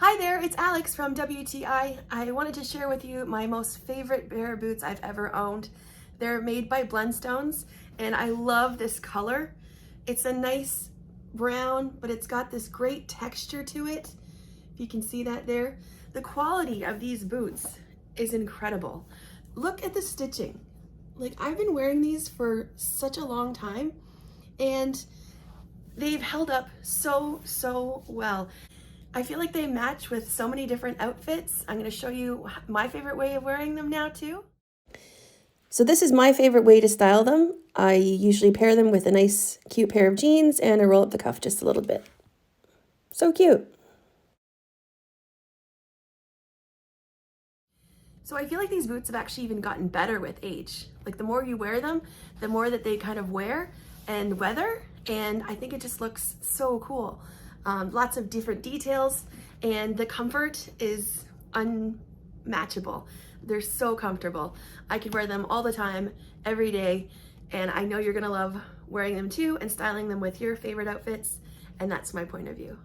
Hi there, it's Alex from WTI. I wanted to share with you my most favorite pair of boots I've ever owned. They're made by Blundstones and I love this color. It's a nice brown, but it's got this great texture to it. If you can see that there. The quality of these boots is incredible. Look at the stitching. Like, I've been wearing these for such a long time and they've held up so well. I feel like they match with so many different outfits. I'm going to show you my favorite way of wearing them now too. So this is my favorite way to style them. I usually pair them with a nice cute pair of jeans and I roll up the cuff just a little bit. So cute. So I feel like these boots have actually even gotten better with age. Like, the more you wear them, the more that they kind of wear and weather, and I think it just looks so cool. Lots of different details, and the comfort is unmatchable. They're so comfortable. I could wear them all the time, every day, and I know you're gonna love wearing them too and styling them with your favorite outfits, and that's my point of view.